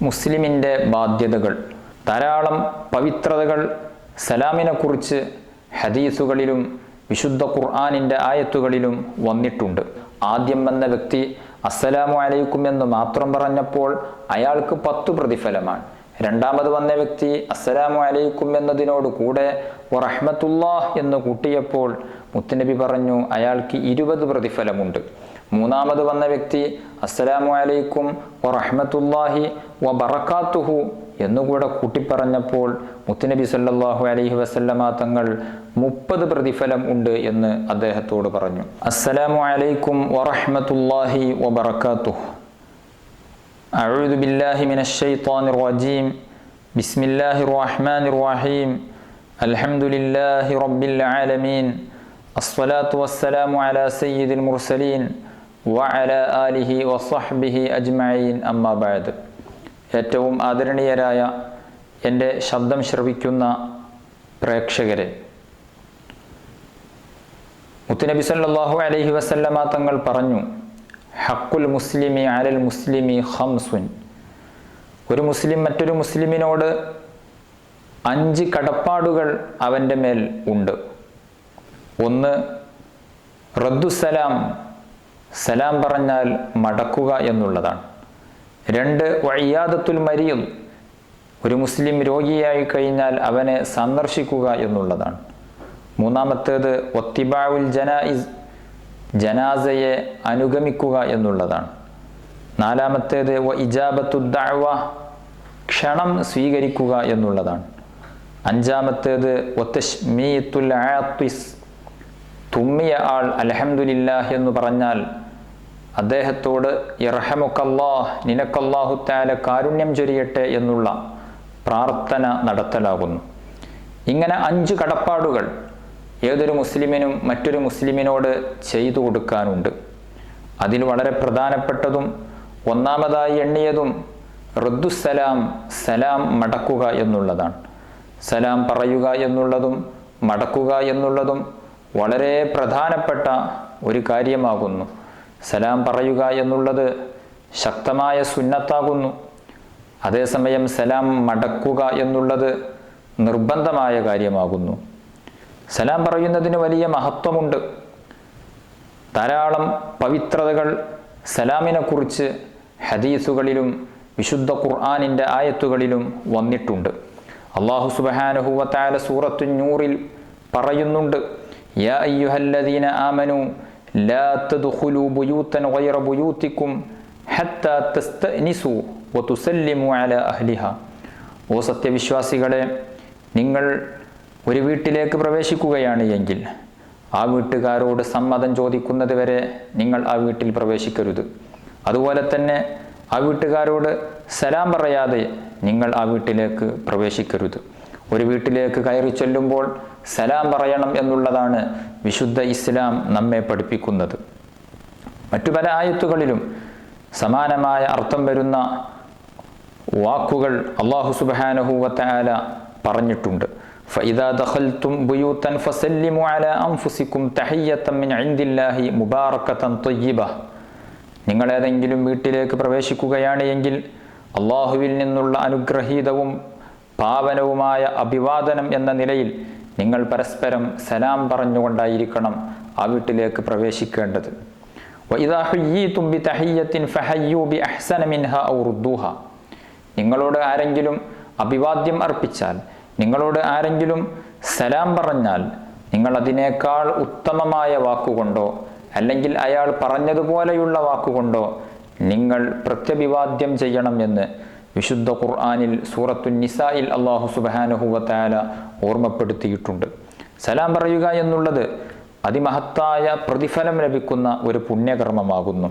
മുസ്ലിമിൻ്റെ ബാധ്യതകൾ. ധാരാളം പവിത്രതകൾ സലാമിനെക്കുറിച്ച് ഹദീസുകളിലും വിശുദ്ധ ഖുർആനിൻ്റെ ആയത്തുകളിലും വന്നിട്ടുണ്ട്. ആദ്യം വന്ന വ്യക്തി അസ്സലാമു അലൈക്കും എന്ന് മാത്രം പറഞ്ഞപ്പോൾ അയാൾക്ക് 10 പ്രതിഫലമാണ്. രണ്ടാമത് വന്ന വ്യക്തി അസ്സലാമു അലൈക്കും എന്നതിനോട് കൂടെ വറഹ്മത്തുള്ളാഹ് എന്ന് കൂട്ടിയപ്പോൾ മുത്തുനബി പറഞ്ഞു അയാൾക്ക് 20 പ്രതിഫലമുണ്ട്. മൂന്നാമത് വന്ന വ്യക്തി അസ്സലാമു അലൈക്കും വറഹ്മത്തുള്ളാഹി വബറകാതുഹു എന്നുകൂടെ കൂട്ടിപ്പറഞ്ഞപ്പോൾ മുത്തുനബി സല്ലല്ലാഹു അലൈഹി വസല്ലമ തങ്ങൾ 30 പ്രതിഫലം ഉണ്ട് എന്ന് അദ്ദേഹത്തോട് പറഞ്ഞു. അസ്സലാമു അലൈക്കും വറഹ്മത്തുള്ളാഹി വബറകാതുഹു. അഊദു ബില്ലാഹി മിനശ് ശൈത്വാനിർ റജീം. ബിസ്മില്ലാഹിർ റഹ്മാനിർ റഹീം. അൽഹംദുലില്ലാഹി റബ്ബിൽ ആലമീൻ. അസ്സലാത്തു വസ്സലാമു അലാ സയ്യിദിൽ മുർസലീൻ വഅലാ ആലിഹി വസ്വഹ്ബിഹി അജ്മഈൻ. അമ്മാ ബഅദ്. ഏറ്റവും ആദരണീയരായ എൻ്റെ ശബ്ദം ശ്രവിക്കുന്ന പ്രേക്ഷകരെ, മുത്തുനബി സല്ലല്ലാഹു അലൈഹി വസല്ലമ തങ്ങൾ പറഞ്ഞു, ഹഖുൽ മുസ്ലിമി അലൽ മുസ്ലിമി ഖംസുൻ. ഒരു മുസ്ലിം മറ്റൊരു മുസ്ലിമിനോട് 5 കടപ്പാടുകൾ അവൻ്റെ മേൽ ഉണ്ട്. 1. റദ്ദുസലാം, സലാം പറഞ്ഞാൽ മടക്കുക എന്നുള്ളതാണ്. 2. വഇയാദത്തുൽ മരീദ്, ഒരു മുസ്ലിം രോഗിയായി കഴിഞ്ഞാൽ അവനെ സന്ദർശിക്കുക എന്നുള്ളതാണ്. 3. വത്തിബാഉൽ ജനായിസ്, ജനാസയെ അനുഗമിക്കുക എന്നുള്ളതാണ്. 4. വഇജാബത്തുദ് ദഅവ, ക്ഷണം സ്വീകരിക്കുക എന്നുള്ളതാണ്. 5. വതശ്മീതുൽ ആതിസ്, തുമ്മിയ ആൾ അൽഹംദുലില്ലാഹ് എന്ന് പറഞ്ഞാൽ അദ്ദേഹത്തോട് ഇർഹമുക്കല്ലാഹ്, നിനക്കല്ലാഹു തആല കാരുണ്യം ചൊരിയട്ടെ എന്നുള്ള പ്രാർത്ഥന നടത്തലാകുന്നു. ഇങ്ങനെ 5 കടപ്പാടുകൾ ഏതൊരു മുസ്ലിമിനും മറ്റൊരു മുസ്ലിമിനോട് ചെയ്തു കൊടുക്കാനുണ്ട്. അതിൽ വളരെ പ്രധാനപ്പെട്ടതും ഒന്നാമതായി എണ്ണിയതും റദ്ദുസലാം, സലാം മടക്കുക എന്നുള്ളതാണ്. സലാം പറയുക എന്നുള്ളതും മടക്കുക എന്നുള്ളതും വളരെ പ്രധാനപ്പെട്ട ഒരു കാര്യമാകുന്നു. സലാം പറയുക എന്നുള്ളത് ശക്തമായ സുന്നത്താകുന്നു. അതേസമയം സലാം മടക്കുക എന്നുള്ളത് നിർബന്ധമായ കാര്യമാകുന്നു. സലാം പറയുന്നതിന് വലിയ മഹത്വമുണ്ട്. ധാരാളം പവിത്രതകൾ സലാമിനെക്കുറിച്ച് ഹദീസുകളിലും വിശുദ്ധ ഖുർആനിൻ്റെ ആയത്തുകളിലും വന്നിട്ടുണ്ട്. അല്ലാഹു സുബ്ഹാനഹു വ തആല സൂറത്തുൻ നൂറിൽ പറയുന്നുണ്ട്, യാ അയ്യുഹല്ലദീന ആമനൂ ലാ തദ്ഖുലൂ ബുയൂതൻ ഗൈറ ബുയൂതികും ഹത്താ തസ്തഅനിസൂ വതുസല്ലിമു അലാ അഹ്ലിഹാ. ഓ സത്യവിശ്വാസികളെ, നിങ്ങൾ ഒരു വീട്ടിലേക്ക് പ്രവേശിക്കുകയാണ് എങ്കിൽ ആ വീട്ടുകാരോട് സമ്മതം ചോദിക്കുന്നത് വരെ നിങ്ങൾ ആ വീട്ടിൽ പ്രവേശിക്കരുത്. അതുപോലെ തന്നെ ആ വീട്ടുകാരോട് സലാം പറയാതെ നിങ്ങൾ ആ വീട്ടിലേക്ക് പ്രവേശിക്കരുത്. ഒരു വീട്ടിലേക്ക് കയറി ചെല്ലുമ്പോൾ സലാം പറയണം എന്നുള്ളതാണ് വിശുദ്ധ ഇസ്ലാം നമ്മെ പഠിപ്പിക്കുന്നത്. മറ്റു പല ആയത്തുകളിലും സമാനമായ അർത്ഥം വരുന്ന വാക്കുകൾ അല്ലാഹു സുബ്ഹാനഹു വ തആല പറഞ്ഞിട്ടുണ്ട്. ഫഇദാ ദഖൽതും ബുയൂതൻ ഫസല്ലിമു അലാ അൻഫുസികും തഹിയ്യതൻ മിൻ ഇൻദില്ലാഹി മുബാറകതൻ ത്വയ്യിബ. നിങ്ങൾ ഏതെങ്കിലും വീട്ടിലേക്ക് പ്രവേശിക്കുകയാണ് എങ്കിൽ അല്ലാഹുവിൽ നിന്നുള്ള അനുഗ്രഹീതവും പാവനവുമായ അഭിവാദനം എന്ന നിലയിൽ നിങ്ങൾ പരസ്പരം സലാം പറഞ്ഞുകൊണ്ടായിരിക്കണം ആ വീട്ടിലേക്ക് പ്രവേശിക്കേണ്ടത്. വഇദാ ഹുയ്യീതും ബിതഹിയ്യത്തിൻ ഫഹയ്യൂ ബിഅഹ്സന മിൻഹാ ഔ റുദ്ദൂഹാ. നിങ്ങളോട് ആരെങ്കിലും അഭിവാദ്യം അർപ്പിച്ചാൽ, നിങ്ങളോട് ആരെങ്കിലും സലാം പറഞ്ഞാൽ, നിങ്ങൾ അതിനേക്കാൾ ഉത്തമമായ വാക്കുകൊണ്ടോ അല്ലെങ്കിൽ അയാൾ പറഞ്ഞതുപോലെയുള്ള വാക്കുകൊണ്ടോ നിങ്ങൾ പ്രത്യഭിവാദ്യം ചെയ്യണം എന്ന് വിശുദ്ധ ഖുർആനിൽ സൂറത്തുൻ നിസായിൽ അല്ലാഹു സുബ്ഹാനഹു വ തആല ഓർമ്മപ്പെടുത്തിയിട്ടുണ്ട്. സലാം പറയുക എന്നുള്ളത് അതിമഹത്തായ പ്രതിഫലം ലഭിക്കുന്ന ഒരു പുണ്യകർമ്മമാകുന്നു.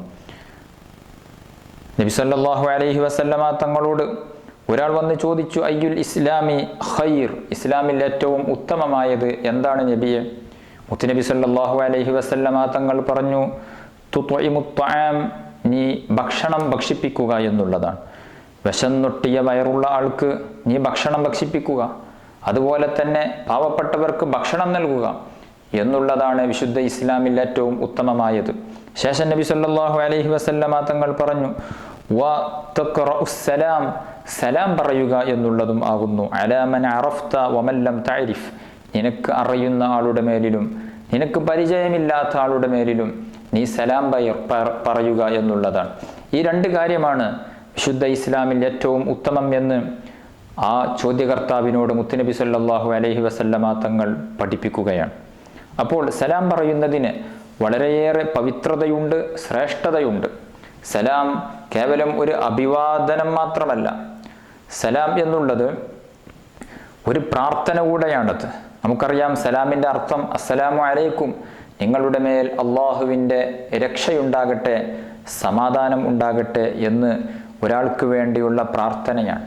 നബി സല്ലല്ലാഹു അലൈഹി വസല്ലമ തങ്ങളോട് ഒരാൾ വന്ന് ചോദിച്ചു, അയ്യുൽ ഇസ്ലാമി ഖൈർ, ഇസ്ലാമിൽ ഏറ്റവും ഉത്തമമായത് എന്താണ് നബിയെ? മുത്തുനബി സല്ലല്ലാഹു അലൈഹി വസല്ലമ തങ്ങൾ പറഞ്ഞു, തുത്ഇമുത് ത്വആം, നീ ഭക്ഷണം ഭക്ഷിപ്പിക്കുക എന്നുള്ളതാണ്. വിശന്നൊട്ടിയ വയറുള്ള ആൾക്ക് നീ ഭക്ഷണം ഭക്ഷിപ്പിക്കുക, അതുപോലെ തന്നെ പാവപ്പെട്ടവർക്ക് ഭക്ഷണം നൽകുക എന്നുള്ളതാണ് വിശുദ്ധ ഇസ്ലാമിൽ ഏറ്റവും ഉത്തമമായത്. ശേഷം നബി സല്ലല്ലാഹു അലൈഹി വസല്ലമ തങ്ങൾ പറഞ്ഞു, വ തഖ്റഉസ്സലാം, സലാം പറയുക എന്നുള്ളതും ആകുന്നു. അലാ മൻ അറഫ്ത വമൻ ലം തഅരിഫ്, നിനക്ക് അറിയുന്ന ആളുടെ മേലിലും നിനക്ക് പരിചയമില്ലാത്ത ആളുടെ മേലിലും നീ സലാം പറയുക എന്നുള്ളതാണ്. ഈ രണ്ട് കാര്യമാണ് വിശുദ്ധ ഇസ്ലാമിൽ ഏറ്റവും ഉത്തമം എന്ന് ആ ചോദ്യകർത്താവിനോട് മുത്തുനബി സല്ലല്ലാഹു അലൈഹി വസല്ലമ തങ്ങൾ പഠിപ്പിക്കുകയാണ്. അപ്പോൾ സലാം പറയുന്നതിന് വളരെയേറെ പവിത്രതയുണ്ട്, ശ്രേഷ്ഠതയുണ്ട്. സലാം കേവലം ഒരു അഭിവാദനം മാത്രമല്ല, സലാം എന്നുള്ളത് ഒരു പ്രാർത്ഥന കൂടെയാണത്. നമുക്കറിയാം സലാമിൻ്റെ അർത്ഥം അസ്സലാമു അലൈക്കും, നിങ്ങളുടെ മേൽ അള്ളാഹുവിൻ്റെ രക്ഷയുണ്ടാകട്ടെ, സമാധാനം ഉണ്ടാകട്ടെ എന്ന് ഒരാൾക്ക് വേണ്ടിയുള്ള പ്രാർത്ഥനയാണ്.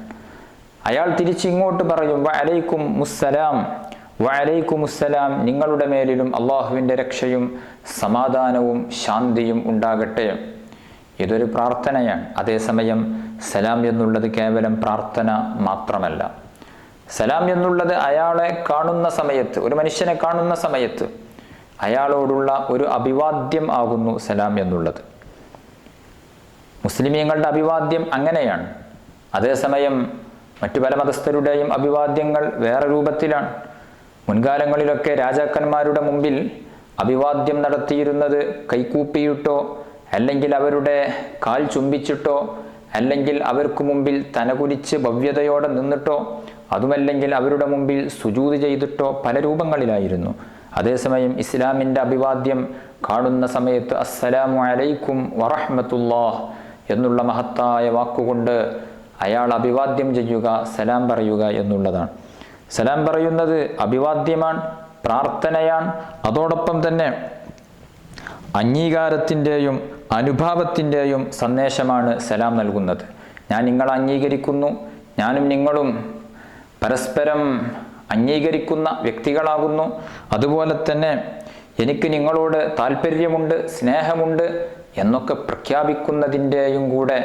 അയാൾ തിരിച്ചിങ്ങോട്ട് പറയും വഅലൈക്കും മുസ്സലാം, വഅലൈക്കും മുസ്സലാം, നിങ്ങളുടെ മേലിലും അള്ളാഹുവിൻ്റെ രക്ഷയും സമാധാനവും ശാന്തിയും ഉണ്ടാകട്ടെ. ഇതൊരു പ്രാർത്ഥനയാണ്. അതേസമയം സലാം എന്നുള്ളത് കേവലം പ്രാർത്ഥന മാത്രമല്ല. സലാം എന്നുള്ളത് അയാളെ കാണുന്ന സമയത്ത്, ഒരു മനുഷ്യനെ കാണുന്ന സമയത്ത് അയാളോടുള്ള ഒരു അഭിവാദ്യം ആകുന്നു സലാം എന്നുള്ളത്. മുസ്ലിമീങ്ങളുടെ അഭിവാദ്യം അങ്ങനെയാണ്. അതേസമയം മറ്റു പല മതസ്ഥരുടെയും അഭിവാദ്യങ്ങൾ വേറെ രൂപത്തിലാണ്. മുൻകാലങ്ങളിലൊക്കെ രാജാക്കന്മാരുടെ മുമ്പിൽ അഭിവാദ്യം നടത്തിയിരുന്നത് കൈകൂപ്പിയിട്ടോ, അല്ലെങ്കിൽ അവരുടെ കാൽ ചുംബിച്ചിട്ടോ, അല്ലെങ്കിൽ അവർക്ക് മുമ്പിൽ തലകുനിച്ച് ഭവ്യതയോടെ നിന്നിട്ടോ, അതുമല്ലെങ്കിൽ അവരുടെ മുമ്പിൽ സുജൂദ് ചെയ്തിട്ടോ പല രൂപങ്ങളിലായിരുന്നു. അതേസമയം ഇസ്ലാമിൻ്റെ അഭിവാദ്യം കാണുന്ന സമയത്ത് അസ്സലാമു അലൈക്കും വറഹ്മത്തുള്ളാഹ് എന്നുള്ള മഹത്തായ വാക്കുകൊണ്ട് അയാൾ അഭിവാദ്യം ചെയ്യുക, സലാം പറയുക എന്നുള്ളതാണ്. സലാം പറയുന്നത് അഭിവാദ്യമാണ്, പ്രാർത്ഥനയാണ്. അതോടൊപ്പം തന്നെ അംഗീകാരത്തിൻ്റെയും അനുഭാവത്തിൻ്റെയും സന്ദേശമാണ് സലാം നൽകുന്നത്. ഞാൻ നിങ്ങളെ അംഗീകരിക്കുന്നു, ഞാനും നിങ്ങളും പരസ്പരം അംഗീകരിക്കുന്ന വ്യക്തികളാകുന്നു. അതുപോലെ തന്നെ എനിക്ക് നിങ്ങളോട് താല്പര്യമുണ്ട്, സ്നേഹമുണ്ട് എന്നൊക്കെ പ്രഖ്യാപിക്കുന്നതിൻ്റെയും കൂടെ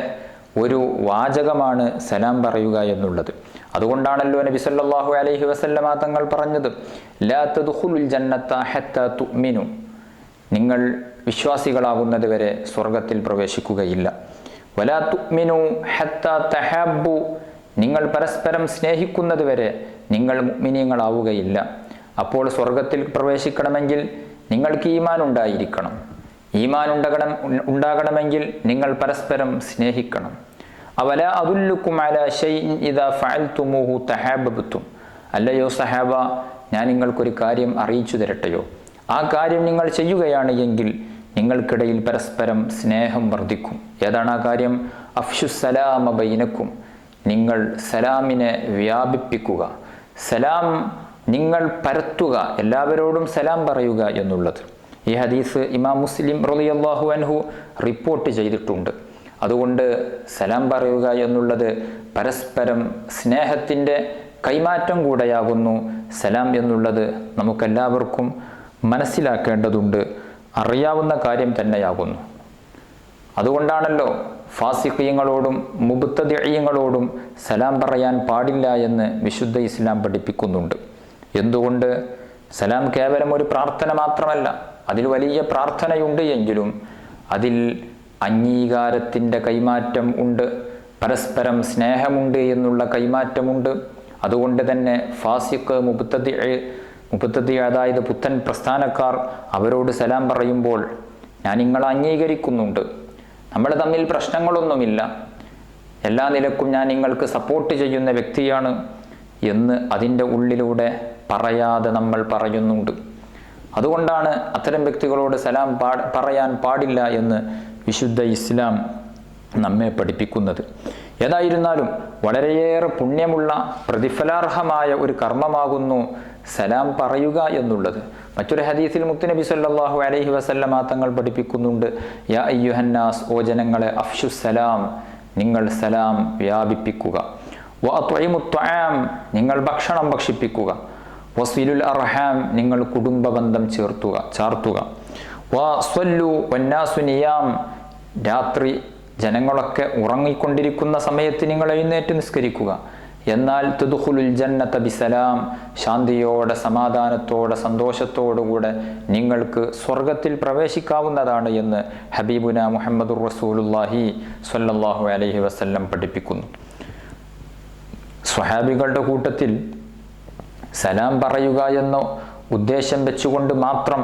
ഒരു വാചകമാണ് സലാം പറയുക എന്നുള്ളത്. അതുകൊണ്ടാണല്ലോ നബി സല്ലല്ലാഹു അലൈഹി വസല്ലമ തങ്ങൾ പറഞ്ഞത് ലാ തദ്ഖുലുൽ ജന്നത ഹത്താ തുഅ്മിനു, നിങ്ങൾ വിശ്വാസികളാകുന്നത് വരെ സ്വർഗത്തിൽ പ്രവേശിക്കുകയില്ല. വലാ തുഅ്മിനു ഹത്താ തഹബ്ബു, നിങ്ങൾ പരസ്പരം സ്നേഹിക്കുന്നത് വരെ നിങ്ങൾ മുഅ്മിനീങ്ങളാവുകയില്ല. അപ്പോൾ സ്വർഗത്തിൽ പ്രവേശിക്കണമെങ്കിൽ നിങ്ങൾക്ക് ഈമാൻ ഉണ്ടായിരിക്കണം. ഈമാൻ ഉണ്ടാകണമെങ്കിൽ നിങ്ങൾ പരസ്പരം സ്നേഹിക്കണം. അവല അദുല്ലുക്കും അലാ ശൈഇൻ ഇദാ ഫഅൽതുമൂഹു തഹാബബ്തും, അല്ലയോ സഹാബ, ഞാൻ നിങ്ങൾക്കൊരു കാര്യം അറിയിച്ചു തരട്ടെയോ? ആ കാര്യം നിങ്ങൾ ചെയ്യുകയാണ് എങ്കിൽ നിങ്ങൾക്കിടയിൽ പരസ്പരം സ്നേഹം വർദ്ധിക്കും. ഏതാണ് ആ കാര്യം? അഫ്ശുസ്സലാമ ബൈനക്കും, നിങ്ങൾ സലാമിനെ വ്യാപിപ്പിക്കുക, സലാം നിങ്ങൾ പരത്തുക, എല്ലാവരോടും സലാം പറയുക എന്നുള്ളത്. ഈ ഹദീസ് ഇമാം മുസ്ലിം റളിയല്ലാഹു അൻഹു റിപ്പോർട്ട് ചെയ്തിട്ടുണ്ട്. അതുകൊണ്ട് സലാം പറയുക എന്നുള്ളത് പരസ്പരം സ്നേഹത്തിൻ്റെ കൈമാറ്റം കൂടെയാകുന്നു. സലാം എന്നുള്ളത് നമുക്കെല്ലാവർക്കും മനസ്സിലാക്കേണ്ടതുണ്ട്, അറിയാവുന്ന കാര്യം തന്നെയാകുന്നു. അതുകൊണ്ടാണല്ലോ ഫാസിഖീങ്ങളോടും മുബ്തദിഈങ്ങളോടും സലാം പറയാൻ പാടില്ല എന്ന് വിശുദ്ധ ഇസ്ലാം പഠിപ്പിക്കുന്നുണ്ട്. എന്തുകൊണ്ട്? സലാം കേവലം ഒരു പ്രാർത്ഥന മാത്രമല്ല, അതിൽ വലിയ പ്രാർത്ഥനയുണ്ട് എങ്കിലും അതിൽ അംഗീകാരത്തിൻ്റെ കൈമാറ്റം ഉണ്ട്, പരസ്പരം സ്നേഹമുണ്ട് എന്നുള്ള കൈമാറ്റമുണ്ട്. അതുകൊണ്ട് തന്നെ ഫാസിഖ്, മുബ്തദി അതായത് പുത്തൻ പ്രസ്ഥാനക്കാർ അവരോട് സലാം പറയുമ്പോൾ ഞാൻ നിങ്ങളെ അംഗീകരിക്കുന്നുണ്ട്, നമ്മൾ തമ്മിൽ പ്രശ്നങ്ങളൊന്നുമില്ല, എല്ലാ നിലക്കും ഞാൻ നിങ്ങൾക്ക് സപ്പോർട്ട് ചെയ്യുന്ന വ്യക്തിയാണ് എന്ന് അതിൻ്റെ ഉള്ളിലൂടെ പറയാതെ നമ്മൾ പറയുന്നുണ്ട്. അതുകൊണ്ടാണ് അത്തരം വ്യക്തികളോട് സലാം പറയാൻ പാടില്ല എന്ന് വിശുദ്ധ ഇസ്ലാം നമ്മെ പഠിപ്പിക്കുന്നത്. ഏതായിരുന്നാലും വളരെയേറെ പുണ്യമുള്ള പ്രതിഫലാർഹമായ ഒരു കർമ്മമാകുന്നു സലാം പറയുക എന്നുള്ളത്. മറ്റൊരു ഹദീസിൽ മുത്തുനബി സല്ലല്ലാഹു അലൈഹി വസല്ലമ തങ്ങൾ പഠിപ്പിക്കുന്നുണ്ട്, യാ അയ്യുഹന്നാസ്, ഓ ജനങ്ങളെ, അഫ്ശുസ്സലാം, നിങ്ങൾ സലാം വ്യാപിപ്പിക്കുക. വഅത്ഇമുത് ത്വആം, നിങ്ങൾ ഭക്ഷണം ഭക്ഷിപ്പിക്കുക. വസിലുൽ അർഹാം, നിങ്ങൾ കുടുംബബന്ധം ചാർത്തുക. വസ്വല്ലു വന്നാസു നിയാം, രാത്രി ജനങ്ങളൊക്കെ ഉറങ്ങിക്കൊണ്ടിരിക്കുന്ന സമയത്ത് നിങ്ങൾ എഴുന്നേറ്റ് നിസ്കരിക്കുക. എന്നാൽ തുദ്ഖുലുൽ ജന്നത ബിസലാം, ശാന്തിയോടെ സമാധാനത്തോടെ സന്തോഷത്തോടുകൂടെ നിങ്ങൾക്ക് സ്വർഗത്തിൽ പ്രവേശിക്കാവുന്നതാണ് എന്ന് ഹബീബുന മുഹമ്മദുർ റസൂലുള്ളാഹി സ്വല്ലല്ലാഹു അലൈഹി വസല്ലം പഠിപ്പിക്കുന്നു. സ്വഹാബികളുടെ കൂട്ടത്തിൽ സലാം പറയുക എന്ന ഉദ്ദേശം വെച്ചുകൊണ്ട് മാത്രം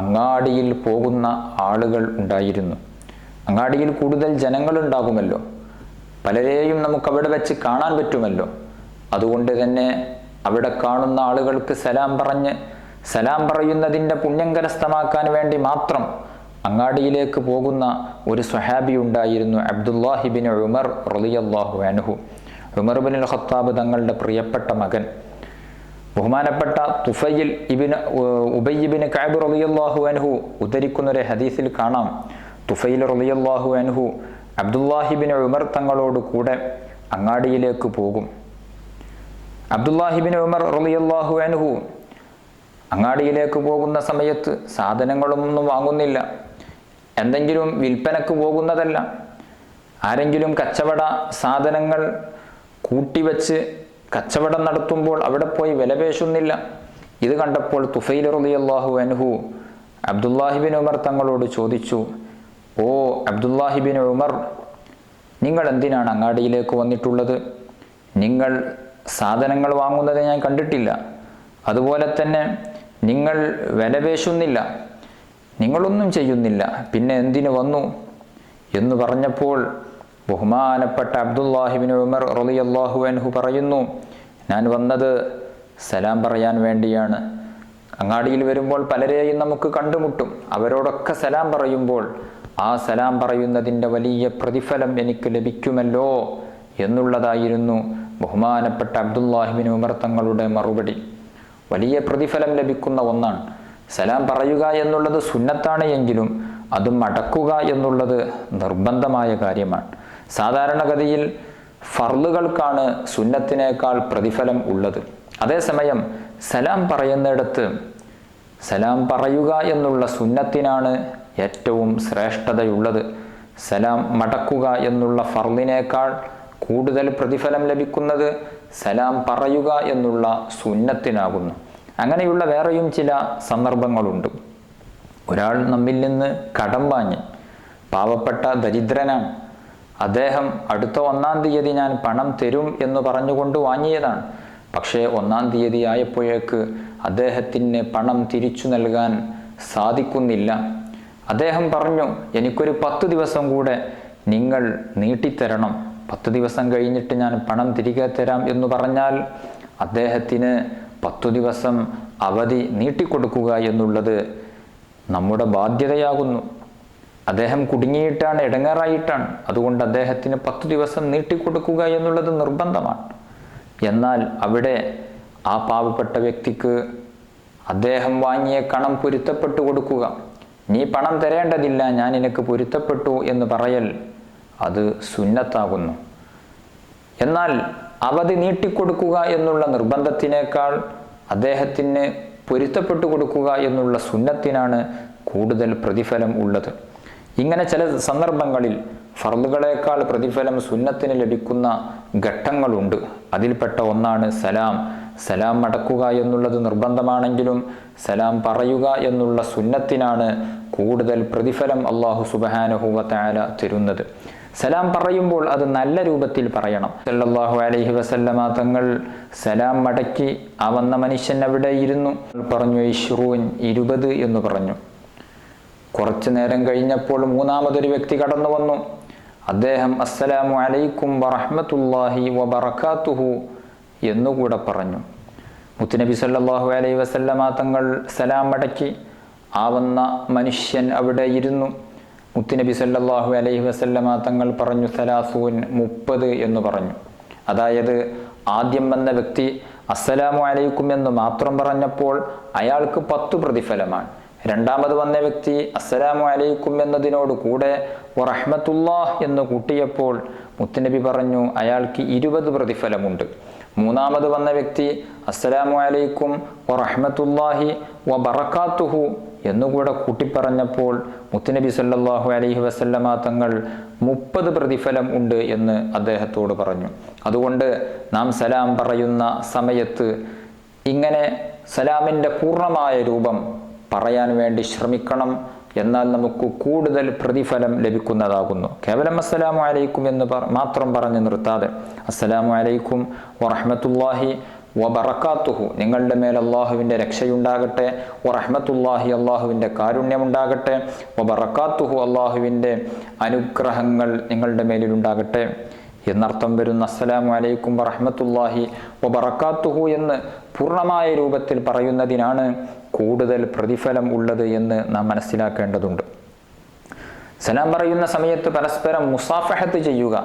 അങ്ങാടിയിൽ പോകുന്ന ആളുകൾ ഉണ്ടായിരുന്നു. അങ്ങാടിയിൽ കൂടുതൽ ജനങ്ങളുണ്ടാകുമല്ലോ, പലരെയും നമുക്ക് അവിടെ വെച്ച് കാണാൻ പറ്റുമല്ലോ. അതുകൊണ്ട് തന്നെ അവിടെ കാണുന്ന ആളുകൾക്ക് സലാം പറയുന്നതിൻ്റെ പുണ്യം കരസ്ഥമാക്കാൻ വേണ്ടി മാത്രം അങ്ങാടിയിലേക്ക് പോകുന്ന ഒരു സ്വഹാബി ഉണ്ടായിരുന്നു, അബ്ദുല്ലാഹി ബിൻ ഉമർ റളിയല്ലാഹു അൻഹു. ഉമർ ബിൻ ഖത്താബ് തങ്ങളുടെ പ്രിയപ്പെട്ട മകൻ. ബഹുമാനപ്പെട്ട തുഫൈൽ ഇബ്നു ഉബയ്യ് ബിൻ കഅബ് റളിയല്ലാഹു അൻഹു ഉദ്ധരിക്കുന്ന ഒരു ഹദീസിൽ കാണാം, തുഫൈൽ റളിയല്ലാഹു അൻഹു അബ്ദുല്ലാഹി ബിൻ ഉമർ തങ്ങളോട് കൂടെ അങ്ങാടിയിലേക്ക് പോകും. അബ്ദുല്ലാഹി ബിൻ ഉമർ റളിയല്ലാഹു അൻഹു അങ്ങാടിയിലേക്ക് പോകുന്ന സമയത്ത് സാധനങ്ങളൊന്നും വാങ്ങുന്നില്ല, എന്തെങ്കിലും വിൽപ്പനക്ക് പോകുന്നതല്ല. ആരെങ്കിലും കച്ചവട സാധനങ്ങൾ കൂട്ടിവെച്ച് കച്ചവടം നടത്തുമ്പോൾ അവിടെ പോയി വിലപേശുന്നില്ല. ഇത് കണ്ടപ്പോൾ തുഫൈൽ റളിയല്ലാഹു അൻഹു അബ്ദുല്ലാഹി ബിൻ ഉമർ തങ്ങളോട് ചോദിച്ചു, ഓ അബ്ദുല്ലാഹി ബിൻ ഉമർ, നിങ്ങൾ എന്തിനാണ് അങ്ങാടിയിലേക്ക് വന്നിട്ടുള്ളത്? നിങ്ങൾ സാധനങ്ങൾ വാങ്ങുന്നത് ഞാൻ കണ്ടിട്ടില്ല, അതുപോലെ തന്നെ നിങ്ങൾ വിലപേശുന്നില്ല, നിങ്ങളൊന്നും ചെയ്യുന്നില്ല, പിന്നെ എന്തിനു വന്നു എന്ന് പറഞ്ഞപ്പോൾ ബഹുമാനപ്പെട്ട അബ്ദുല്ലാഹി ബിൻ ഉമർ റളിയല്ലാഹു അൻഹു പറയുന്നു, ഞാൻ വന്നത് സലാം പറയാൻ വേണ്ടിയാണ്. അങ്ങാടിയിൽ വരുമ്പോൾ പലരെയും നമുക്ക് കണ്ടുമുട്ടും, അവരോടൊക്കെ സലാം പറയുമ്പോൾ ആ സലാം പറയുന്നതിൻ്റെ വലിയ പ്രതിഫലം എനിക്ക് ലഭിക്കുമല്ലോ എന്നുള്ളതായിരുന്നു ബഹുമാനപ്പെട്ട അബ്ദുല്ലാഹി ബിൻ ഉമർ തങ്ങളുടെ മറുപടി. വലിയ പ്രതിഫലം ലഭിക്കുന്ന ഒന്നാണ് സലാം പറയുക എന്നുള്ളത്. സുന്നത്താണ് എങ്കിലും അത് മടക്കുക എന്നുള്ളത് നിർബന്ധമായ കാര്യമാണ്. സാധാരണഗതിയിൽ ഫർളുകൾക്കാണ് സുന്നത്തിനേക്കാൾ പ്രതിഫലം ഉള്ളത്. അതേസമയം സലാം പറയുന്നിടത്ത് സലാം പറയുക എന്നുള്ള സുന്നത്തിനാണ് ഏറ്റവും ശ്രേഷ്ഠതയുള്ളത്. സലാം മടക്കുക എന്നുള്ള ഫർളിനേക്കാൾ കൂടുതൽ പ്രതിഫലം ലഭിക്കുന്നത് സലാം പറയുക എന്നുള്ള സുന്നത്തിനാകുന്നു. അങ്ങനെയുള്ള വേറെയും ചില സന്ദർഭങ്ങളുണ്ട്. ഒരാൾ നമ്മിൽ നിന്ന് കടം വാങ്ങി, പാവപ്പെട്ട ദരിദ്രനാണ്, അദ്ദേഹം അടുത്ത 1-ാം തീയതി ഞാൻ പണം തരും എന്ന് പറഞ്ഞുകൊണ്ട് വാങ്ങിയതാണ്. പക്ഷേ 1-ാം തീയതി ആയപ്പോഴേക്ക് അദ്ദേഹത്തിന് പണം തിരിച്ചു നൽകാൻ സാധിക്കുന്നില്ല. അദ്ദേഹം പറഞ്ഞു, എനിക്കൊരു 10 ദിവസം കൂടെ നിങ്ങൾ നീട്ടിത്തരണം, 10 ദിവസം കഴിഞ്ഞിട്ട് ഞാൻ പണം തിരികെ തരാം എന്ന് പറഞ്ഞാൽ അദ്ദേഹത്തിന് 10 ദിവസം അവധി നീട്ടിക്കൊടുക്കുക എന്നുള്ളത് നമ്മുടെ ബാധ്യതയാകുന്നു. അദ്ദേഹം കുടുങ്ങിയിട്ടാണ്, ഇടങ്ങേറായിട്ടാണ്. അതുകൊണ്ട് അദ്ദേഹത്തിന് 10 ദിവസം നീട്ടിക്കൊടുക്കുക എന്നുള്ളത് നിർബന്ധമാണ്. എന്നാൽ അവിടെ ആ പാവപ്പെട്ട വ്യക്തിക്ക് അദ്ദേഹം വാങ്ങിയ കണം പൊരുത്തപ്പെട്ടു കൊടുക്കുക, നീ പണം തരേണ്ടതില്ല, ഞാൻ നിനക്ക് പൊരുത്തപ്പെട്ടു എന്ന് പറയൽ അത് സുന്നത്താകുന്നു. എന്നാൽ അവധി നീട്ടിക്കൊടുക്കുക എന്നുള്ള നിർബന്ധത്തിനേക്കാൾ അദ്ദേഹത്തിന് പൊരുത്തപ്പെട്ടു കൊടുക്കുക എന്നുള്ള സുന്നത്തിനാണ് കൂടുതൽ പ്രതിഫലം ഉള്ളത്. ഇങ്ങനെ ചില സന്ദർഭങ്ങളിൽ ഫർളുകളേക്കാൾ പ്രതിഫലം സുന്നത്തിന് ലഭിക്കുന്ന ഘട്ടങ്ങളുണ്ട്. അതിൽപ്പെട്ട ഒന്നാണ് സലാം മടക്കുക എന്നുള്ളത് നിർബന്ധമാണെങ്കിലും സലാം പറയുക എന്നുള്ള സുന്നത്തിനാണ് കൂടുതൽ പ്രതിഫലം അല്ലാഹു സുബ്ഹാനഹു വ തആല തരുന്നത്. സലാം പറയുമ്പോൾ അത് നല്ല രൂപത്തിൽ പറയണം. സല്ലല്ലാഹു അലൈഹി വസല്ലമ തങ്ങൾ സലാം മടക്കി ആ വന്ന മനുഷ്യൻ അവിടെ ഇരുന്നു. പറഞ്ഞു 20 എന്ന് പറഞ്ഞു. കുറച്ചു നേരം കഴിഞ്ഞപ്പോൾ 3-മതൊരു വ്യക്തി കടന്നു വന്നു. അദ്ദേഹം അസ്സലാമു അലൈക്കും വറഹ്മത്തുള്ളാഹി വബറകാതുഹു എന്നുകൂടെ പറഞ്ഞു. മുത്തുനബി സല്ലല്ലാഹു അലൈഹി വസല്ലമ തങ്ങൾ സലാം മടക്കി ആ വന്ന മനുഷ്യൻ അവിടെ ഇരുന്നു. മുത്തുനബി സല്ലല്ലാഹു അലൈഹി വസല്ലമ തങ്ങൾ പറഞ്ഞു 30 എന്ന് പറഞ്ഞു. അതായത് ആദ്യം വന്ന വ്യക്തി അസ്സലാമു അലൈക്കും എന്ന് മാത്രം പറഞ്ഞപ്പോൾ അയാൾക്ക് 10 പ്രതിഫലമാണ്. രണ്ടാമത് വന്ന വ്യക്തി അസ്സലാമു അലൈക്കും എന്നതിനോട് കൂടെ വറഹ്മത്തുള്ളാഹ് എന്ന് കൂട്ടിയപ്പോൾ മുത്തുനബി പറഞ്ഞു അയാൾക്ക് 20 പ്രതിഫലമുണ്ട്. മൂന്നാമത് വന്ന വ്യക്തി അസ്സലാമു അലൈക്കും വറഹ്മത്തുള്ളാഹി വബറകാതുഹു എന്നുകൂടെ കൂട്ടിപ്പറഞ്ഞപ്പോൾ മുത്തുനബി സല്ലല്ലാഹു അലൈഹി വസല്ലമ തങ്ങൾ 30 പ്രതിഫലം ഉണ്ട് എന്ന് അദ്ദേഹത്തോട് പറഞ്ഞു. അതുകൊണ്ട് നാം സലാം പറയുന്ന സമയത്ത് ഇങ്ങനെ സലാമിൻ്റെ പൂർണ്ണമായ രൂപം പറയാൻ വേണ്ടി ശ്രമിക്കണം. എന്നാൽ നമുക്ക് കൂടുതൽ പ്രതിഫലം ലഭിക്കുന്നതാകുന്നു. കേവലം അസ്സലാമു അലൈക്കും എന്ന് മാത്രം പറഞ്ഞു നിർത്താതെ അസ്സലാമു അലൈക്കും വറഹ്മത്തുള്ളാഹി വബറകാതുഹു, നിങ്ങളുടെ മേൽ അള്ളാഹുവിൻ്റെ രക്ഷയുണ്ടാകട്ടെ, വറഹ്മത്തുള്ളാഹി അള്ളാഹുവിൻ്റെ കാരുണ്യമുണ്ടാകട്ടെ, വബറകാതുഹു അള്ളാഹുവിൻ്റെ അനുഗ്രഹങ്ങൾ നിങ്ങളുടെ മേലിലുണ്ടാകട്ടെ എന്നർത്ഥം വരുന്ന അസ്സലാമു അലൈക്കും വറഹ്മത്തുള്ളാഹി വബറകാതുഹു എന്ന് പൂർണ്ണമായ രൂപത്തിൽ പറയുന്നതിനാണ് കൂടുതൽ പ്രതിഫലം ഉള്ളത് എന്ന് നാം മനസ്സിലാക്കേണ്ടതുണ്ട്. സലാം പറയുന്ന സമയത്ത് പരസ്പരം മുസാഫഹത്ത് ചെയ്യുക,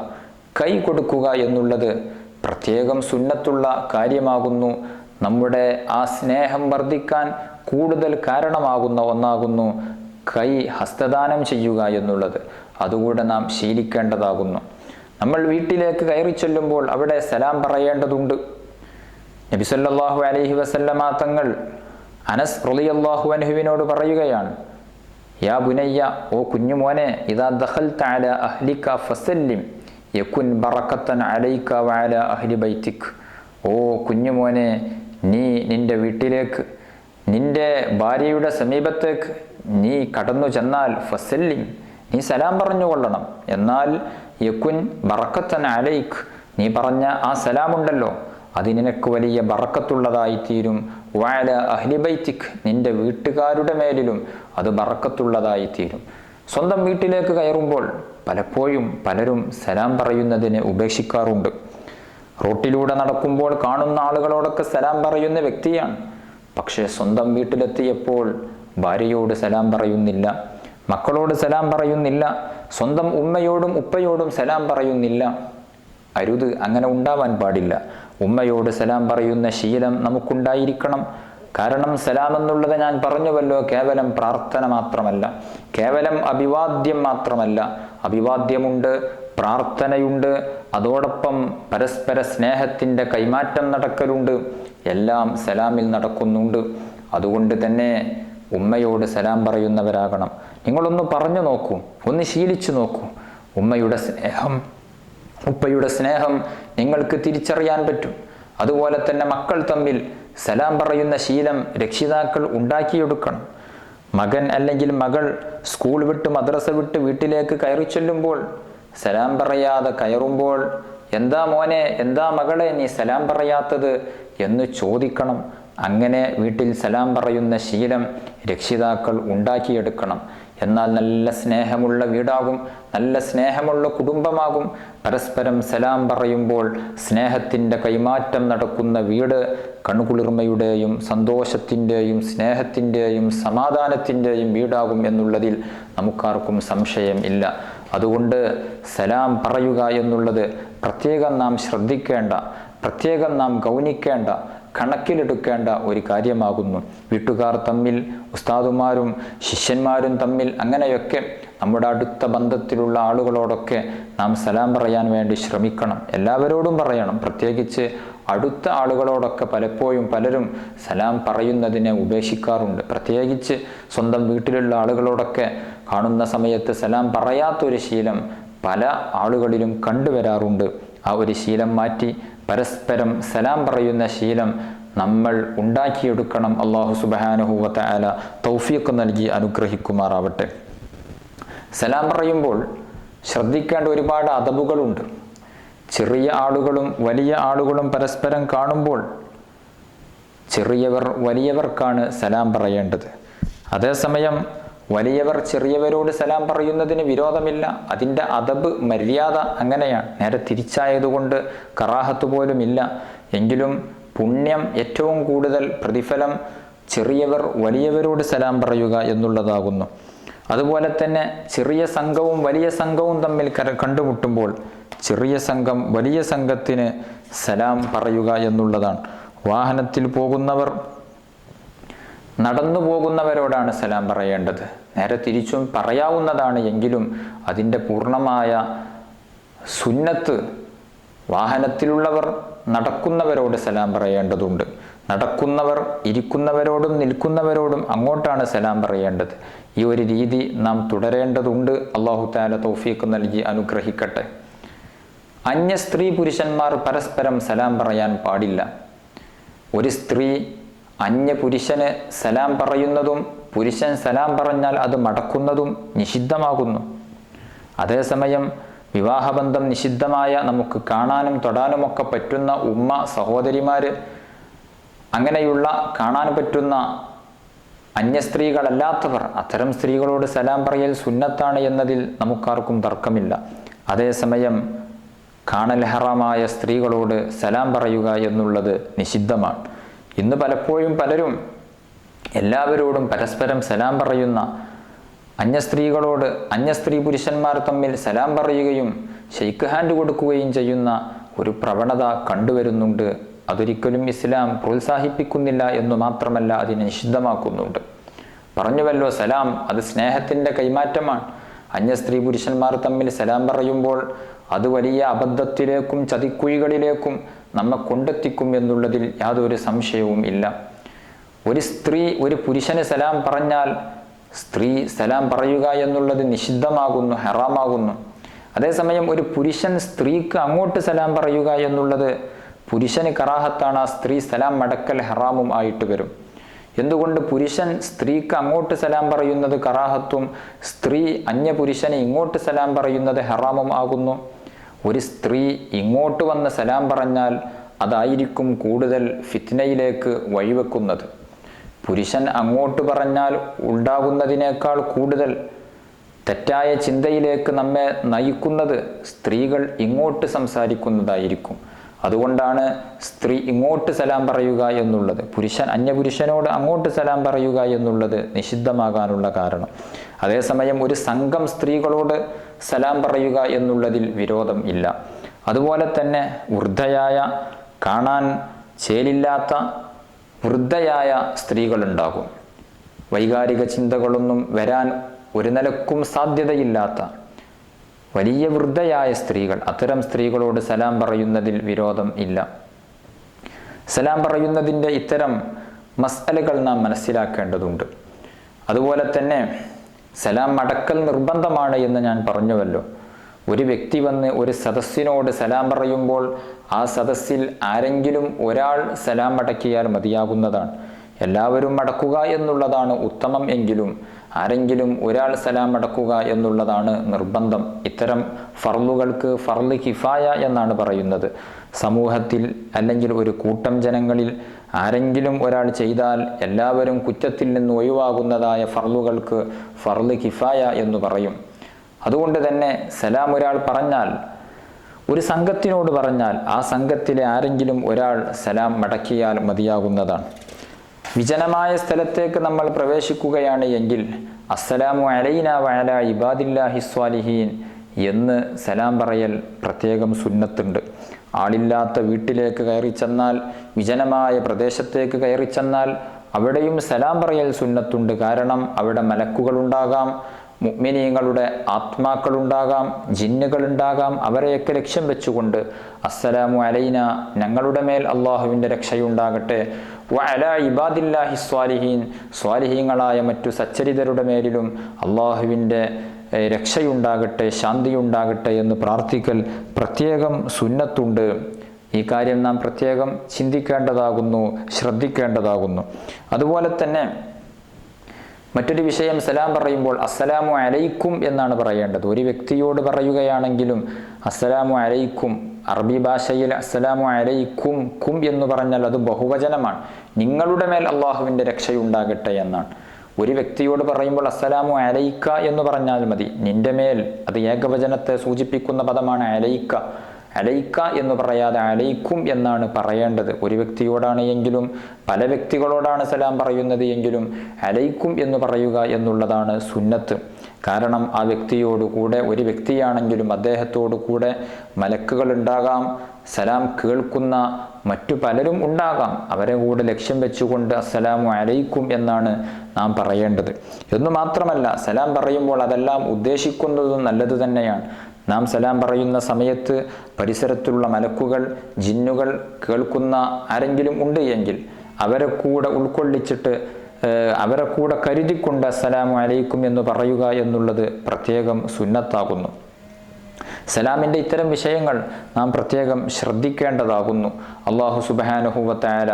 കൈ കൊടുക്കുക എന്നുള്ളത് പ്രത്യേകം സുന്നത്തുള്ള കാര്യമാകുന്നു. നമ്മുടെ ആ സ്നേഹം വർദ്ധിക്കാൻ കൂടുതൽ കാരണമാകുന്ന ഒന്നാകുന്നു കൈ ഹസ്തദാനം ചെയ്യുക എന്നുള്ളത്. അതുകൂടെ നാം ശീലിക്കേണ്ടതാകുന്നു. നമ്മൾ വീട്ടിലേക്ക് കയറി ചെല്ലുമ്പോൾ അവിടെ സലാം പറയേണ്ടതുണ്ട്. നബി സല്ലല്ലാഹു അലൈഹി വസല്ലമ തങ്ങൾ അനസ് റളിയല്ലാഹു അൻഹുവിനോട് പറയുകയാണ്, യാ ബുനയ്യ, ഓ കുഞ്ഞുമോനെ, ഇദാ ദഖൽത അലാ അഹ്ലിക ഫസല്ലിം യകുൻ ബറകത്തൻ അലൈക വഅലാ അഹ്ലി ബൈതിക്. ഓ കുഞ്ഞുമോനെ, നീ നിന്റെ വീട്ടിലേക്ക്, നിന്റെ ഭാര്യയുടെ സമീപത്തേക്ക് നീ കടന്നു ചെന്നാൽ ഫസല്ലിം, നീ സലാം പറഞ്ഞുകൊള്ളണം. എന്നാൽ യകുൻ ബറകത്തൻ അലൈക്, നീ പറഞ്ഞ ആ സലാമുണ്ടല്ലോ അത് നിനക്ക് വലിയ ബറക്കത്തുള്ളതായിത്തീരും. വഅല അഹ്ലി ബൈതിക്, നിന്റെ വീട്ടുകാരുടെ മേലിലും അത് ബറക്കത്തുള്ളതായിത്തീരും. സ്വന്തം വീട്ടിലേക്ക് കയറുമ്പോൾ പലപ്പോഴും പലരും സലാം പറയുന്നതിനെ ഉപേക്ഷിക്കാറുണ്ട്. റോട്ടിലൂടെ നടക്കുമ്പോൾ കാണുന്ന ആളുകളോടൊക്കെ സലാം പറയുന്ന വ്യക്തിയാണ്. പക്ഷേ സ്വന്തം വീട്ടിലെത്തിയപ്പോൾ ഭാര്യയോട് സലാം പറയുന്നില്ല, മക്കളോട് സലാം പറയുന്നില്ല, സ്വന്തം ഉമ്മയോടും ഉപ്പയോടും സലാം പറയുന്നില്ല. അരുത്, അങ്ങനെ ഉണ്ടാവാൻ പാടില്ല. ഉമ്മയോട് സലാം പറയുന്ന ശീലം നമുക്കുണ്ടായിരിക്കണം. കാരണം സലാം എന്നുള്ളത് ഞാൻ പറഞ്ഞുവല്ലോ, കേവലം പ്രാർത്ഥന മാത്രമല്ല, കേവലം അഭിവാദ്യം മാത്രമല്ല. അഭിവാദ്യമുണ്ട്, പ്രാർത്ഥനയുണ്ട്, അതോടൊപ്പം പരസ്പര സ്നേഹത്തിൻ്റെ കൈമാറ്റം നടക്കലുണ്ട്. എല്ലാം സലാമിൽ നടക്കുന്നുണ്ട്. അതുകൊണ്ട് തന്നെ ഉമ്മയോട് സലാം പറയുന്നവരാകണം. നിങ്ങളൊന്ന് പറഞ്ഞു നോക്കൂ, ഒന്ന് ശീലിച്ചു നോക്കൂ. ഉമ്മയുടെ സ്നേഹം, ഉപ്പയുടെ സ്നേഹം നിങ്ങൾക്ക് തിരിച്ചറിയാൻ പറ്റും. അതുപോലെ തന്നെ മക്കൾ തമ്മിൽ സലാം പറയുന്ന ശീലം രക്ഷിതാക്കൾ ഉണ്ടാക്കിയെടുക്കണം. മകൻ അല്ലെങ്കിൽ മകൾ സ്കൂൾ വിട്ട് മദ്രസ വിട്ട് വീട്ടിലേക്ക് കയറി ചെല്ലുമ്പോൾ സലാം പറയാതെ കയറുമ്പോൾ, എന്താ മോനെ, എന്താ മകളെ നീ സലാം പറയാത്തത് എന്ന് ചോദിക്കണം. അങ്ങനെ വീട്ടിൽ സലാം പറയുന്ന ശീലം രക്ഷിതാക്കൾ ഉണ്ടാക്കിയെടുക്കണം. എന്നാൽ നല്ല സ്നേഹമുള്ള വീടാകും, നല്ല സ്നേഹമുള്ള കുടുംബമാകും. പരസ്പരം സലാം പറയുമ്പോൾ സ്നേഹത്തിൻ്റെ കൈമാറ്റം നടക്കുന്ന വീട് കൺകുളിർമയുടെയും സന്തോഷത്തിൻ്റെയും സ്നേഹത്തിൻ്റെയും സമാധാനത്തിൻ്റെയും വീടാകും എന്നുള്ളതിൽ നമുക്കാർക്കും സംശയം ഇല്ല. അതുകൊണ്ട് സലാം പറയുക എന്നുള്ളത് പ്രത്യേകം നാം ശ്രദ്ധിക്കേണ്ട, പ്രത്യേകം നാം ഗൗനിക്കേണ്ട, കണക്കിലെടുക്കേണ്ട ഒരു കാര്യമാകുന്നു. വീട്ടുകാർ തമ്മിൽ, ഉസ്താദുമാരും ശിഷ്യന്മാരും തമ്മിൽ, അങ്ങനെയൊക്കെ നമ്മുടെ അടുത്ത ബന്ധത്തിലുള്ള ആളുകളോടൊക്കെ നാം സലാം പറയാൻ വേണ്ടി ശ്രമിക്കണം. എല്ലാവരോടും പറയണം. പ്രത്യേകിച്ച് അടുത്ത ആളുകളോടൊക്കെ പലപ്പോഴും പലരും സലാം പറയുന്നതിനെ ഉപേക്ഷിക്കാറുണ്ട്. പ്രത്യേകിച്ച് സ്വന്തം വീട്ടിലുള്ള ആളുകളോടൊക്കെ കാണുന്ന സമയത്ത് സലാം പറയാത്തൊരു ശീലം പല ആളുകളിലും കണ്ടുവരാറുണ്ട്. ആ ഒരു ശീലം മാറ്റി പരസ്പരം സലാം പറയുന്ന ശീലം നമ്മൾ ഉണ്ടാക്കിയെടുക്കണം. അല്ലാഹു സുബ്ഹാനഹു വ തആല തൗഫീഖ് നൽകി അനുഗ്രഹിക്കുമാറാവട്ടെ. സലാം പറയുമ്പോൾ ശ്രദ്ധിക്കേണ്ട ഒരുപാട് അദബുകളുണ്ട്. ചെറിയ ആളുകളും വലിയ ആളുകളും പരസ്പരം കാണുമ്പോൾ ചെറിയവർ വലിയവർക്കാണ് സലാം പറയേണ്ടത്. അതേസമയം വലിയവർ ചെറിയവരോട് സലാം പറയുന്നതിന് വിരോധമില്ല. അതിൻ്റെ അദബ്, മര്യാദ അങ്ങനെയാണ്. നേരെ തിരിച്ചായതുകൊണ്ട് കറാഹത്ത് പോലും ഇല്ല. എങ്കിലും പുണ്യം, ഏറ്റവും കൂടുതൽ പ്രതിഫലം ചെറിയവർ വലിയവരോട് സലാം പറയുക എന്നുള്ളതാകുന്നു. അതുപോലെ തന്നെ ചെറിയ സംഘവും വലിയ സംഘവും തമ്മിൽ കണ്ടുമുട്ടുമ്പോൾ ചെറിയ സംഘം വലിയ സംഘത്തിന് സലാം പറയുക എന്നുള്ളതാണ്. വാഹനത്തിൽ പോകുന്നവർ നടന്നു പോകുന്നവരോടാണ് സലാം പറയേണ്ടത്. നേരെ തിരിച്ചും പറയാവുന്നതാണ്. എങ്കിലും അതിൻ്റെ പൂർണ്ണമായ സുന്നത്ത് വാഹനത്തിലുള്ളവർ നടക്കുന്നവരോട് സലാം പറയേണ്ടതുണ്ട്. നടക്കുന്നവർ ഇരിക്കുന്നവരോടും നിൽക്കുന്നവരോടും അങ്ങോട്ടാണ് സലാം പറയേണ്ടത്. ഈ ഒരു രീതി നാം തുടരേണ്ടതുണ്ട്. അല്ലാഹു തആല തൗഫീഖ് നൽകി അനുഗ്രഹിക്കട്ടെ. അന്യ സ്ത്രീ പുരുഷന്മാർ പരസ്പരം സലാം പറയാൻ പാടില്ല. ഒരു സ്ത്രീ അന്യ പുരുഷന് സലാം പറയുന്നതും പുരുഷൻ സലാം പറഞ്ഞാൽ അത് മടക്കുന്നതും നിഷിദ്ധമാകുന്നു. അതേസമയം വിവാഹബന്ധം നിഷിദ്ധമായ നമുക്ക് കാണാനും തൊടാനുമൊക്കെ പറ്റുന്ന ഉമ്മ സഹോദരിമാര്, അങ്ങനെയുള്ള കാണാൻ പറ്റുന്ന അന്യ സ്ത്രീകളല്ലാത്തവർ, അത്തരം സ്ത്രീകളോട് സലാം പറയൽ സുന്നത്താണ് എന്നതിൽ നമുക്കാർക്കും തർക്കമില്ല. അതേസമയം കാണൽ ഹറാമായ സ്ത്രീകളോട് സലാം പറയുക എന്നുള്ളത് നിഷിദ്ധമാണ്. ഇന്ന് പലപ്പോഴും പലരും എല്ലാവരോടും പരസ്പരം സലാം പറയുന്ന അന്യ സ്ത്രീകളോട് അന്യ സ്ത്രീ പുരുഷന്മാർ തമ്മിൽ സലാം പറയുകയും ഷെയ്ക്ക് ഹാൻഡ് കൊടുക്കുകയും ചെയ്യുന്ന ഒരു പ്രവണത കണ്ടുവരുന്നുണ്ട്. അതൊരിക്കലും ഇസ്ലാം പ്രോത്സാഹിപ്പിക്കുന്നില്ല എന്നു മാത്രമല്ല അതിനെ നിഷിദ്ധമാക്കുന്നുണ്ട്. പറഞ്ഞുവല്ലോ, സലാം അത് സ്നേഹത്തിൻ്റെ കൈമാറ്റമാണ്. അന്യ സ്ത്രീ പുരുഷന്മാർ തമ്മിൽ സലാം പറയുമ്പോൾ അത് വലിയ അബദ്ധത്തിലേക്കും ചതിക്കുഴികളിലേക്കും നമ്മെ കൊണ്ടെത്തിക്കും എന്നുള്ളതിൽ യാതൊരു സംശയവും ഇല്ല. ഒരു സ്ത്രീ ഒരു പുരുഷന് സലാം പറഞ്ഞാൽ സ്ത്രീ സലാം പറയുക എന്നുള്ളത് നിഷിദ്ധമാകുന്നു, ഹറാമാകുന്നു. അതേസമയം ഒരു പുരുഷൻ സ്ത്രീക്ക് അങ്ങോട്ട് സലാം പറയുക എന്നുള്ളത് പുരുഷന് കറാഹത്താണ്. ആ സ്ത്രീ സലാം മടക്കൽ ഹറാമും ആയിട്ട് വരും. എന്തുകൊണ്ട്? പുരുഷൻ സ്ത്രീക്ക് അങ്ങോട്ട് സലാം പറയുന്നത് കറാഹത്തും സ്ത്രീ അന്യ പുരുഷന് ഇങ്ങോട്ട് സലാം പറയുന്നത് ഹറാമും ആകുന്നു. ഒരു സ്ത്രീ ഇങ്ങോട്ട് വന്ന് സലാം പറഞ്ഞാൽ അതായിരിക്കും കൂടുതൽ ഫിത്നയിലേക്ക് വഴിവെക്കുന്നത്. പുരുഷൻ അങ്ങോട്ട് പറഞ്ഞാൽ ഉണ്ടാകുന്നതിനേക്കാൾ കൂടുതൽ തെറ്റായ ചിന്തയിലേക്ക് നമ്മെ നയിക്കുന്നത് സ്ത്രീകൾ ഇങ്ങോട്ട് സംസാരിക്കുന്നതായിരിക്കും. അതുകൊണ്ടാണ് സ്ത്രീ ഇങ്ങോട്ട് സലാം പറയുക എന്നുള്ളത്, പുരുഷൻ അന്യപുരുഷനോട് അങ്ങോട്ട് സലാം പറയുക എന്നുള്ളത് നിഷിദ്ധമാകാനുള്ള കാരണം. അതേസമയം ഒരു സംഘം സ്ത്രീകളോട് സലാം പറയുക എന്നുള്ളതിൽ വിരോധം ഇല്ല. അതുപോലെ തന്നെ വൃദ്ധയായ, കാണാൻ ചേലില്ലാത്ത വൃദ്ധയായ സ്ത്രീകളുണ്ടാകും. വൈകാരിക ചിന്തകളൊന്നും വരാൻ ഒരു നിലക്കും സാധ്യതയില്ലാത്ത വലിയ വൃദ്ധയായ സ്ത്രീകൾ, അത്തരം സ്ത്രീകളോട് സലാം പറയുന്നതിൽ വിരോധം ഇല്ല. സലാം പറയുന്നതിൻ്റെ ഇത്തരം മസ്അലകൾ നാം മനസ്സിലാക്കേണ്ടതുണ്ട്. അതുപോലെ തന്നെ സലാം മടക്കൽ നിർബന്ധമാണ് എന്ന് ഞാൻ പറഞ്ഞുവല്ലോ. ഒരു വ്യക്തി വന്ന് ഒരു സദസ്സിനോട് സലാം പറയുമ്പോൾ ആ സദസ്സിൽ ആരെങ്കിലും ഒരാൾ സലാം മടക്കിയാൽ മതിയാകുന്നതാണ്. എല്ലാവരും മടക്കുക എന്നുള്ളതാണ് ഉത്തമം എങ്കിലും ആരെങ്കിലും ഒരാൾ സലാം മടക്കുക എന്നുള്ളതാണ് നിർബന്ധം. ഇത്തരം ഫർളുകൾക്ക് ഫർള് കിഫായ എന്നാണ് പറയുന്നത്. സമൂഹത്തിൽ അല്ലെങ്കിൽ ഒരു കൂട്ടം ജനങ്ങളിൽ ആരെങ്കിലും ഒരാൾ ചെയ്താൽ എല്ലാവരും കുറ്റത്തിൽ നിന്ന് ഒഴിവാകുന്നതായ ഫർളുകൾക്ക് ഫർള് കിഫായ എന്ന് പറയും. അതുകൊണ്ട് തന്നെ സലാം ഒരാൾ പറഞ്ഞാൽ, ഒരു സംഘത്തിനോട് പറഞ്ഞാൽ ആ സംഘത്തിലെ ആരെങ്കിലും ഒരാൾ സലാം മടക്കിയാൽ മതിയാകുന്നതാണ്. വിജനമായ സ്ഥലത്തേക്ക് നമ്മൾ പ്രവേശിക്കുകയാണ് എങ്കിൽ അസ്സലാമു അലൈന വഅലാ ഇബാദില്ലാഹി സ്വാലിഹീൻ എന്ന് സലാം പറയൽ പ്രത്യേകം സുന്നത്തുണ്ട്. ആളില്ലാത്ത വീട്ടിലേക്ക് കയറി ചെന്നാൽ, വിജനമായ പ്രദേശത്തേക്ക് കയറി ചെന്നാൽ അവിടെയും സലാം പറയൽ സുന്നത്തുണ്ട്. കാരണം അവിടെ മലക്കുകളുണ്ടാകാം, മുഅ്മിനീങ്ങളുടെ ആത്മാക്കളുണ്ടാകാം, ജിന്നുകളുണ്ടാകാം. അവരെയൊക്കെ ലക്ഷ്യം വെച്ചുകൊണ്ട് അസ്സലാമു അലൈന, ഞങ്ങളുടെ മേൽ അള്ളാഹുവിൻ്റെ രക്ഷയുണ്ടാകട്ടെ, വഅലാ ഇബാദില്ലാഹി സ്വാലിഹീൻ, സ്വാലിഹീങ്ങളായ മറ്റു സച്ചരിതരുടെ മേലിലും അള്ളാഹുവിൻ്റെ രക്ഷയുണ്ടാകട്ടെ, ശാന്തിയുണ്ടാകട്ടെ എന്ന് പ്രാർത്ഥിക്കൽ പ്രത്യേകം സുന്നത്തുണ്ട്. ഈ കാര്യം നാം പ്രത്യേകം ചിന്തിക്കേണ്ടതാകുന്നു, ശ്രദ്ധിക്കേണ്ടതാകുന്നു. അതുപോലെ തന്നെ മറ്റൊരു വിഷയം, സലാം പറയുമ്പോൾ അസ്സലാമു അലൈക്കും എന്നാണ് പറയേണ്ടത്. ഒരു വ്യക്തിയോട് പറയുകയാണെങ്കിലും അസ്സലാമു അലൈക്കും, അറബി ഭാഷയിൽ അസ്സലാമു അലൈക്കും കും എന്ന് പറഞ്ഞാൽ അത് ബഹുവചനമാണ്. നിങ്ങളുടെ മേൽ അള്ളാഹുവിൻ്റെ രക്ഷയുണ്ടാകട്ടെ എന്നാണ്. ഒരു വ്യക്തിയോട് പറയുമ്പോൾ അസ്സലാമു അലൈക്ക എന്ന് പറഞ്ഞാൽ മതി. നിന്റെ മേൽ, അത് ഏകവചനത്തെ സൂചിപ്പിക്കുന്ന പദമാണ് അലൈക്ക. അലൈക്ക എന്ന് പറയാതെ അലൈക്കും എന്നാണ് പറയേണ്ടത്. ഒരു വ്യക്തിയോടാണ് എങ്കിലും പല വ്യക്തികളോടാണ് സലാം പറയുന്നത് എങ്കിലും അലൈക്കും എന്ന് പറയുക എന്നുള്ളതാണ് സുന്നത്ത്. കാരണം ആ വ്യക്തിയോട് കൂടെ, ഒരു വ്യക്തിയാണെങ്കിലും അദ്ദേഹത്തോടു കൂടെ മലക്കുകൾ ഉണ്ടാകാം, സലാം കേൾക്കുന്ന മറ്റു പലരും ഉണ്ടാകാം. അവരെ കൂടെ ലക്ഷ്യം വെച്ചുകൊണ്ട് അസ്സലാമു അലൈക്കും എന്നാണ് നാം പറയേണ്ടത്. എന്നു മാത്രമല്ല, സലാം പറയുമ്പോൾ അതെല്ലാം ഉദ്ദേശിക്കുന്നതും നല്ലത് തന്നെയാണ്. നാം സലാം പറയുന്ന സമയത്ത് പരിസരത്തുള്ള മലക്കുകൾ, ജിന്നുകൾ കേൾക്കുന്ന ആരെങ്കിലും ഉണ്ട് എങ്കിൽ അവരെ കൂടെ ഉൾക്കൊള്ളിച്ചിട്ട് അവരെ കൂടെ കരുതിക്കൊണ്ട് അസ്സലാമു അലൈക്കും എന്ന് പറയുക എന്നുള്ളത് പ്രത്യേകം സുന്നത്താകുന്നു. സലാമിൻ്റെ ഇത്തരം വിഷയങ്ങൾ നാം പ്രത്യേകം ശ്രദ്ധിക്കേണ്ടതാകുന്നു. അല്ലാഹു സുബ്ഹാനഹു വ തആല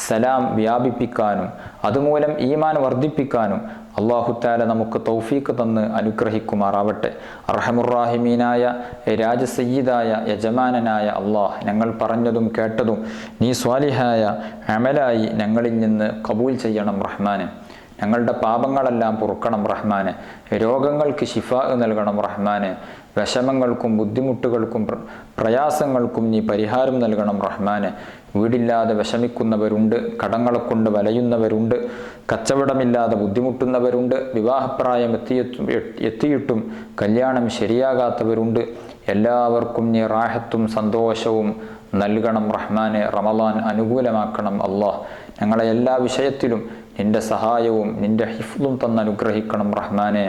സലാം വ്യാപിപ്പിക്കാനും അതുമൂലം ഈമാൻ വർദ്ധിപ്പിക്കാനും അല്ലാഹു തആല നമുക്ക് തൗഫീഖ് തന്ന് അനുഗ്രഹിക്കുമാറാവട്ടെ. അർഹമുർറാഹിമീനായ രാജസയ്യിദായ യജമാനനായ അല്ലാഹ്, ഞങ്ങൾ പറഞ്ഞതും കേട്ടതും നീ സ്വാലിഹായ അമലായി ഞങ്ങളിൽ നിന്ന് കബൂൽ ചെയ്യണം റഹ്മാനെ. ഞങ്ങളുടെ പാപങ്ങളെല്ലാം പൊറുക്കണം റഹ്മാനെ. രോഗങ്ങൾക്ക് ശിഫാ നൽകണം റഹ്മാനെ. വിഷമങ്ങൾക്കും ബുദ്ധിമുട്ടുകൾക്കും പ്രയാസങ്ങൾക്കും നീ പരിഹാരം നൽകണം റഹ്മാനെ. വീടില്ലാതെ വിഷമിക്കുന്നവരുണ്ട്, കടങ്ങളെ കൊണ്ട് വലയുന്നവരുണ്ട്, കച്ചവടമില്ലാതെ ബുദ്ധിമുട്ടുന്നവരുണ്ട്, വിവാഹപ്രായം എത്തിയിട്ടും കല്യാണം ശരിയാകാത്തവരുണ്ട്. എല്ലാവർക്കും നീ റാഹത്തും സന്തോഷവും നൽകണം റഹ്മാനെ. റമളാൻ അനുകൂലമാക്കണം അല്ലാഹ്. ഞങ്ങളെ എല്ലാ വിഷയത്തിലും നിന്റെ സഹായവും നിന്റെ ഹിഫ്ളും തന്ന് അനുഗ്രഹിക്കണം റഹ്മാനെ.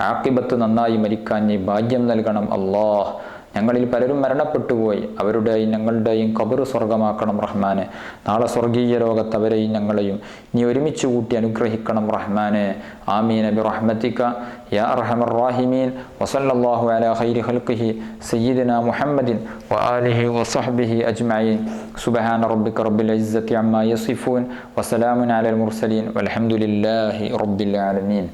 ആഖിബത്ത് നന്നായി മരിക്കാൻ നീ ഭാഗ്യം നൽകണം അല്ലാഹ്. ഞങ്ങളിൽ പലരും മരണപ്പെട്ടുപോയി, അവരുടെയും ഞങ്ങളുടെയും ഖബർ സ്വർഗമാക്കണം റഹ്മാനെ. നാളെ സ്വർഗീയ ലോകത്ത് അവരെയും ഞങ്ങളെയും നീ ഒരുമിച്ച് കൂട്ടി അനുഗ്രഹിക്കണം റഹ്മാനെ. ആമീൻ ബിറഹ്മതിക യാ അർഹമർ റഹീമീൻ. വസല്ലല്ലാഹു അലാ ഖൈരി ഖൽഖിഹി സയ്യിദിനാ മുഹമ്മദിൻ വആലിഹി വസഹ്ബിഹി അജ്മഈൻ. സുബ്ഹാന റബ്ബിക റബ്ബിൽ ഇസ്സതി അമ്മാ യസിഫൂൻ വസലാമുൻ അലൽ മുർസലീൻ വൽഹംദുലില്ലാഹി റബ്ബിൽ ആലമീൻ.